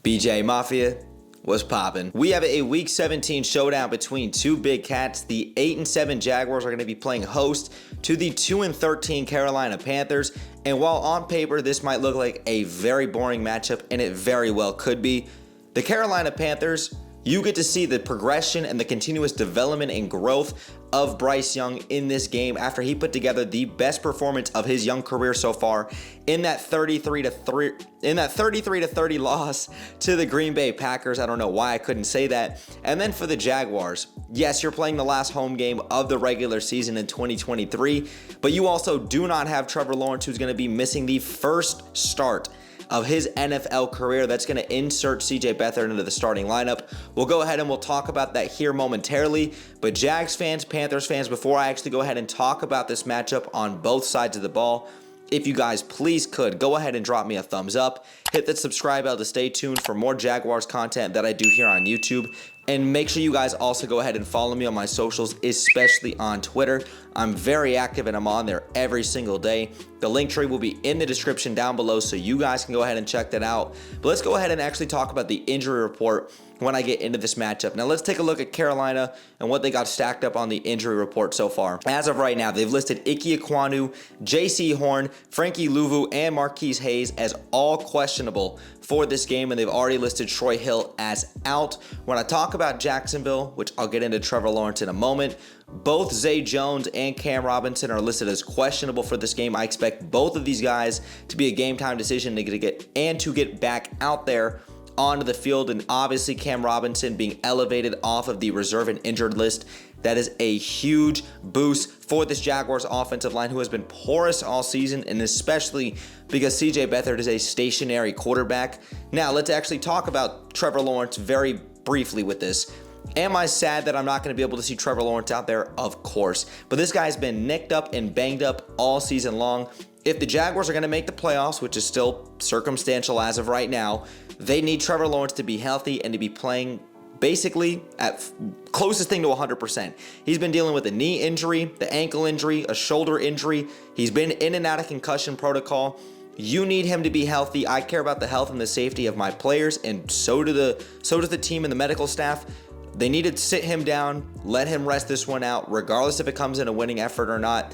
BJ Mafia was popping. We have a Week 17 showdown between two big cats. The 8-7 Jaguars are going to be playing host to the 2-13 Carolina Panthers. And while on paper this might look like a very boring matchup, and it very well could be, the Carolina Panthers, you get to see the progression and the continuous development and growth of Bryce Young in this game after he put together the best performance of his young career so far in that 33-30 loss to the Green Bay Packers. I don't know why I couldn't say that. And then for the Jaguars, yes, you're playing the last home game of the regular season in 2023, but you also do not have Trevor Lawrence, who's going to be missing the first start of his NFL career. That's going to insert CJ Beathard into the starting lineup. We'll go ahead and we'll talk about that here momentarily. But Jags fans, Panthers fans, before I actually go ahead and talk about this matchup on both sides of the ball, if you guys please could go ahead and drop me a thumbs up, hit that subscribe bell to stay tuned for more Jaguars content that I do here on YouTube. And make sure you guys also go ahead and follow me on my socials, especially on Twitter. I'm very active and I'm on there every single day. The link tree will be in the description down below, so you guys can go ahead and check that out. But let's go ahead and actually talk about the injury report when I get into this matchup. Now let's take a look at Carolina and what they got stacked up on the injury report so far. As of right now, they've listed Ike Ekwonu, J.C. Horn, Frankie Louvu, and Marquise Hayes as all questionable for this game, and they've already listed Troy Hill as out. When I talk about Jacksonville, which I'll get into Trevor Lawrence in a moment, both Zay Jones and Cam Robinson are listed as questionable for this game. I expect both of these guys to be a game time decision to get back out there onto the field, and obviously Cam Robinson being elevated off of the reserve and injured list. That is a huge boost for this Jaguars offensive line, who has been porous all season, and especially because CJ Beathard is a stationary quarterback. Now, let's actually talk about Trevor Lawrence very briefly with this. Am I sad that I'm not going to be able to see Trevor Lawrence out there? Of course. But this guy's been nicked up and banged up all season long. If the Jaguars are going to make the playoffs, which is still circumstantial as of right now, they need Trevor Lawrence to be healthy and to be playing basically at closest thing to 100%. He's been dealing with a knee injury, the ankle injury, a shoulder injury. He's been in and out of concussion protocol. You need him to be healthy. I care about the health and the safety of my players, and so does the team and the medical staff. They need to sit him down, let him rest this one out, regardless if it comes in a winning effort or not.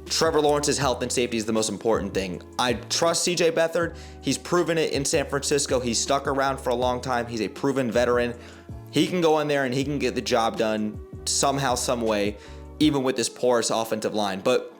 Trevor Lawrence's health and safety is the most important thing. I trust CJ Beathard. He's proven it in San Francisco. He's stuck around for a long time. He's a proven veteran. He can go in there and he can get the job done somehow, some way, even with this porous offensive line. But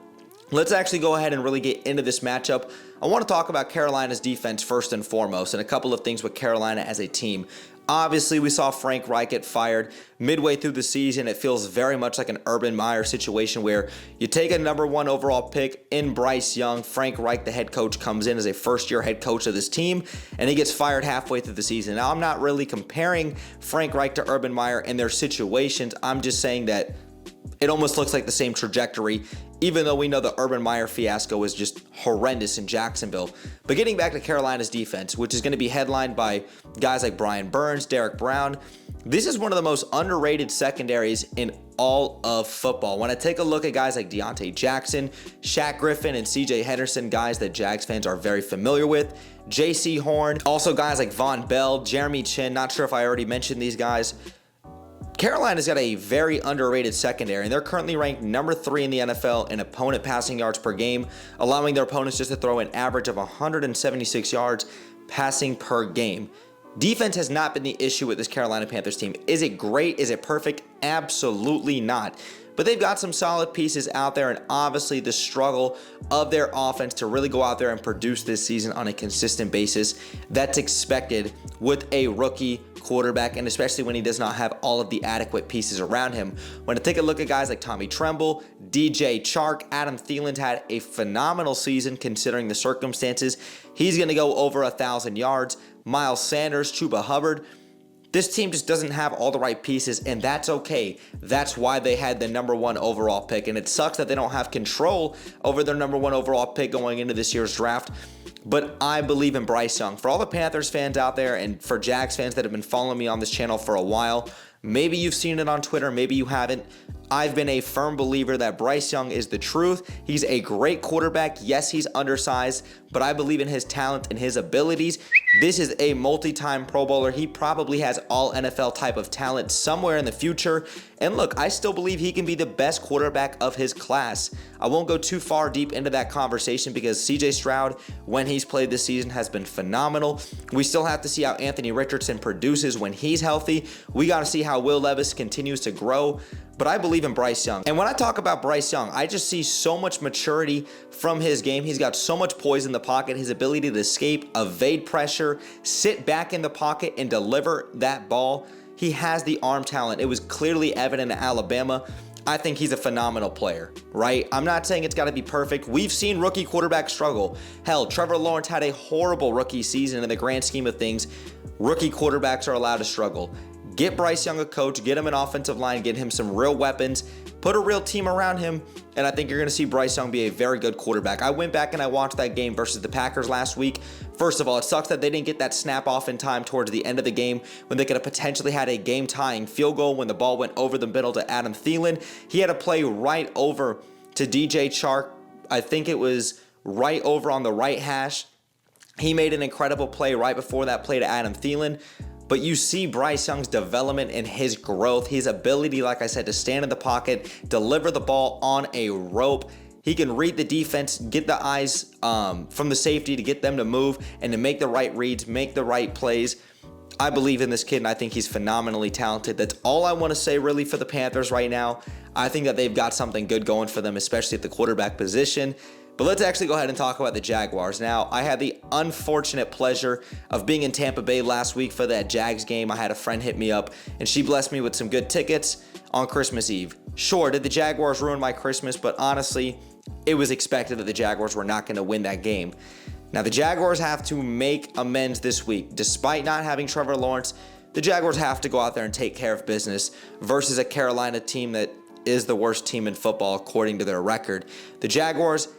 let's actually go ahead and really get into this matchup. I want to talk about Carolina's defense first and foremost, and a couple of things with Carolina as a team. Obviously, we saw Frank Reich get fired midway through the season. It feels very much like an Urban Meyer situation where you take a number 1 overall pick in Bryce Young. Frank Reich, the head coach, comes in as a first-year head coach of this team, and he gets fired halfway through the season. Now, I'm not really comparing Frank Reich to Urban Meyer in their situations. I'm just saying that it almost looks like the same trajectory, even though we know the Urban Meyer fiasco was just horrendous in Jacksonville. But getting back to Carolina's defense, which is going to be headlined by guys like Brian Burns, Derek Brown, this is one of the most underrated secondaries in all of football. When I take a look at guys like Deontay Jackson, Shaq Griffin, and CJ Henderson, guys that Jags fans are very familiar with, J.C. Horn, also guys like Von Bell, Jeremy Chin, not sure if I already mentioned these guys. Carolina's got a very underrated secondary, and they're currently ranked number 3 in the NFL in opponent passing yards per game, allowing their opponents just to throw an average of 176 yards passing per game. Defense has not been the issue with this Carolina Panthers team. Is it great? Is it perfect? Absolutely not. But they've got some solid pieces out there, and obviously the struggle of their offense to really go out there and produce this season on a consistent basis, that's expected with a rookie quarterback, and especially when he does not have all of the adequate pieces around him. When I take a look at guys like Tommy Tremble, DJ Chark, Adam Thielen's had a phenomenal season considering the circumstances. He's going to go over 1,000 yards. Miles Sanders, Chuba Hubbard. This team just doesn't have all the right pieces, and that's okay. That's why they had the number 1 overall pick, and it sucks that they don't have control over their number 1 overall pick going into this year's draft. But I believe in Bryce Young. For all the Panthers fans out there and for Jags fans that have been following me on this channel for a while, Maybe you've seen it on Twitter, maybe you haven't. I've been a firm believer that Bryce Young is the truth. He's a great quarterback. Yes, he's undersized, but I believe in his talent and his abilities. This is a multi-time Pro Bowler. He probably has all NFL type of talent somewhere in the future. And look, I still believe he can be the best quarterback of his class. I won't go too far deep into that conversation because CJ Stroud, when he's played this season, has been phenomenal. We still have to see how Anthony Richardson produces when he's healthy. We got to see how Will Levis continues to grow. But I believe in Bryce Young. And when I talk about Bryce Young, I just see so much maturity from his game. He's got so much poise in the pocket, his ability to escape, evade pressure, sit back in the pocket, and deliver that ball. He has the arm talent. It was clearly evident at Alabama. I think he's a phenomenal player, right? I'm not saying it's got to be perfect. We've seen rookie quarterbacks struggle. Hell, Trevor Lawrence had a horrible rookie season. In the grand scheme of things, rookie quarterbacks are allowed to struggle. Get Bryce Young a coach, get him an offensive line, get him some real weapons, put a real team around him, and I think you're going to see Bryce Young be a very good quarterback. I went back and I watched that game versus the Packers last week. First of all, it sucks that they didn't get that snap off in time towards the end of the game when they could have potentially had a game-tying field goal when the ball went over the middle to Adam Thielen. He had a play right over to DJ Chark. I think it was right over on the right hash. He made an incredible play right before that play to Adam Thielen. But you see Bryce Young's development and his growth, his ability, like I said, to stand in the pocket, deliver the ball on a rope. He can read the defense, get the eyes from the safety to get them to move and to make the right reads, make the right plays. I believe in this kid, and I think he's phenomenally talented. That's all I want to say really for the Panthers right now. I think that they've got something good going for them, especially at the quarterback position. But let's actually go ahead and talk about the Jaguars. Now, I had the unfortunate pleasure of being in Tampa Bay last week for that Jags game. I had a friend hit me up, and she blessed me with some good tickets on Christmas Eve. Sure, did the Jaguars ruin my Christmas? But honestly, it was expected that the Jaguars were not going to win that game. Now, the Jaguars have to make amends this week. Despite not having Trevor Lawrence, the Jaguars have to go out there and take care of business versus a Carolina team that is the worst team in football according to their record. The Jaguars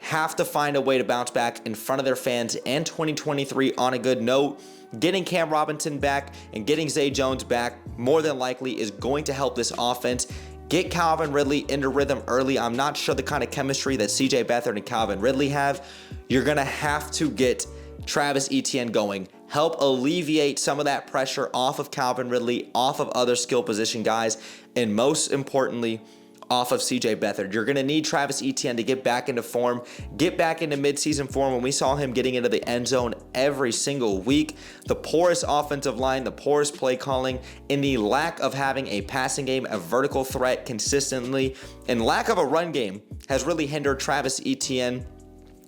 have to find a way to bounce back in front of their fans and 2023 on a good note. Getting Cam Robinson back and getting Zay Jones back more than likely is going to help this offense. Get Calvin Ridley into rhythm early. I'm not sure the kind of chemistry that CJ Beathard and Calvin Ridley have. You're going to have to get Travis Etienne going. Help alleviate some of that pressure off of Calvin Ridley, off of other skill position guys, and most importantly, off of CJ Beathard. You're going to need Travis Etienne to get back into form, get back into midseason form when we saw him getting into the end zone every single week. The poorest offensive line, the poorest play calling, and the lack of having a passing game, a vertical threat consistently, and lack of a run game has really hindered Travis Etienne,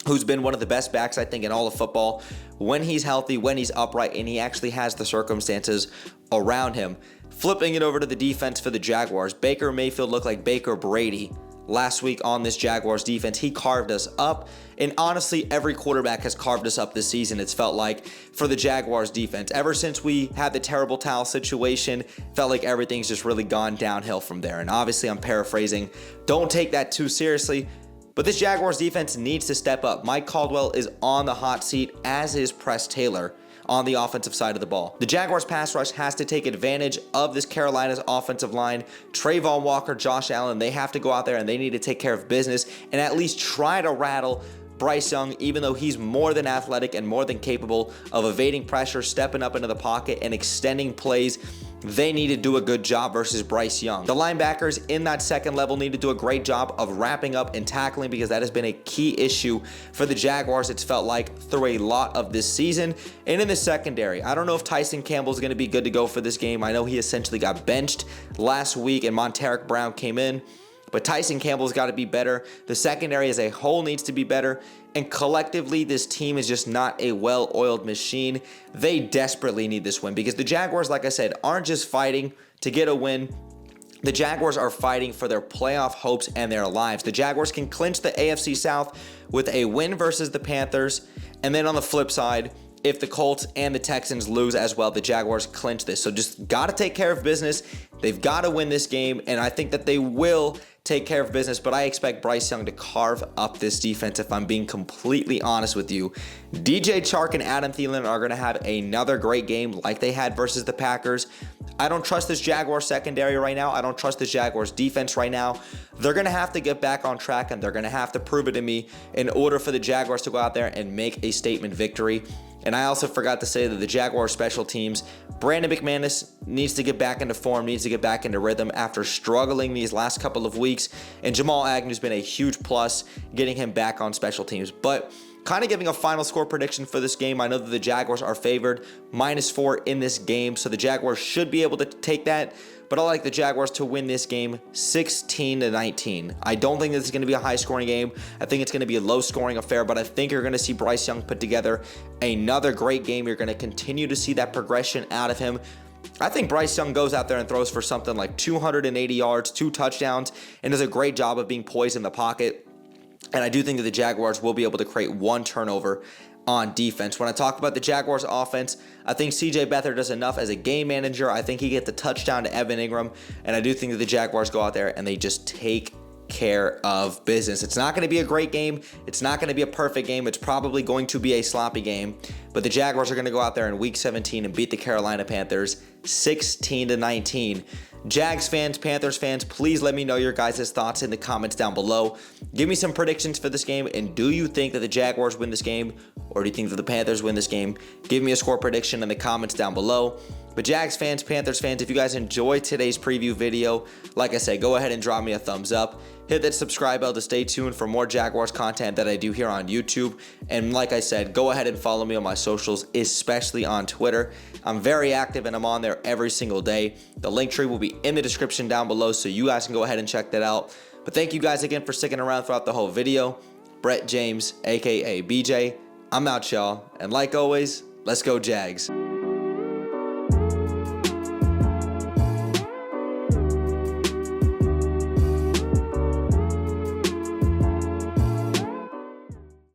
who's been one of the best backs, I think, in all of football, when he's healthy, when he's upright, and he actually has the circumstances around him. Flipping it over to the defense for the Jaguars, Baker Mayfield looked like Baker Brady last week on this Jaguars defense. He carved us up, and honestly, every quarterback has carved us up this season, it's felt like, for the Jaguars defense. Ever since we had the terrible towel situation, felt like everything's just really gone downhill from there. And obviously, I'm paraphrasing. Don't take that too seriously. But this Jaguars defense needs to step up. Mike Caldwell is on the hot seat, as is Press Taylor on the offensive side of the ball. The Jaguars pass rush has to take advantage of this Carolina's offensive line. Trayvon Walker, Josh Allen, they have to go out there and they need to take care of business and at least try to rattle Bryce Young, even though he's more than athletic and more than capable of evading pressure, stepping up into the pocket, and extending plays. They need to do a good job versus Bryce Young. The linebackers in that second level need to do a great job of wrapping up and tackling because that has been a key issue for the Jaguars, it's felt like, through a lot of this season. And in the secondary, I don't know if Tyson Campbell is going to be good to go for this game. I know he essentially got benched last week and Monteric Brown came in. But Tyson Campbell's got to be better. The secondary as a whole needs to be better. And collectively, this team is just not a well-oiled machine. They desperately need this win because the Jaguars, like I said, aren't just fighting to get a win. The Jaguars are fighting for their playoff hopes and their lives. The Jaguars can clinch the AFC South with a win versus the Panthers. And then on the flip side, if the Colts and the Texans lose as well, the Jaguars clinch this. So just got to take care of business. They've got to win this game, and I think that they will take care of business, but I expect Bryce Young to carve up this defense if I'm being completely honest with you. DJ Chark and Adam Thielen are going to have another great game like they had versus the Packers. I don't trust this Jaguars secondary right now. I don't trust this Jaguars defense right now. They're going to have to get back on track, and they're going to have to prove it to me in order for the Jaguars to go out there and make a statement victory. And I also forgot to say that the Jaguars special teams, Brandon McManus needs to get back into form, needs to get back into rhythm after struggling these last couple of weeks. And Jamal Agnew's been a huge plus getting him back on special teams. But kind of giving a final score prediction for this game, I know that the Jaguars are favored -4 in this game, so the Jaguars should be able to take that. But I like the Jaguars to win this game 16-19. I don't think this is going to be a high-scoring game. I think it's going to be a low-scoring affair, but I think you're going to see Bryce Young put together another great game. You're going to continue to see that progression out of him. I think Bryce Young goes out there and throws for something like 280 yards, 2 touchdowns, and does a great job of being poised in the pocket. And I do think that the Jaguars will be able to create 1 turnover on defense. When I talk about the Jaguars offense, I think CJ Beathard does enough as a game manager. I think he gets the touchdown to Evan Ingram, and I do think that the Jaguars go out there and they just take care of business. It's not going to be a great game. It's not going to be a perfect game. It's probably going to be a sloppy game, but the Jaguars are going to go out there in week 17 and beat the Carolina Panthers 16-19. Jags fans, Panthers fans, please let me know your guys' thoughts in the comments down below. Give me some predictions for this game, and do you think that the Jaguars win this game, or do you think that the Panthers win this game? Give me a score prediction in the comments down below. But Jags fans, Panthers fans, if you guys enjoyed today's preview video, like I said, go ahead and drop me a thumbs up. Hit that subscribe bell to stay tuned for more Jaguars content that I do here on YouTube. And like I said, go ahead and follow me on my socials, especially on Twitter. I'm very active and I'm on there every single day. The link tree will be in the description down below, so you guys can go ahead and check that out. But thank you guys again for sticking around throughout the whole video. Brett James, aka BJ, I'm out, y'all. And like always, let's go Jags.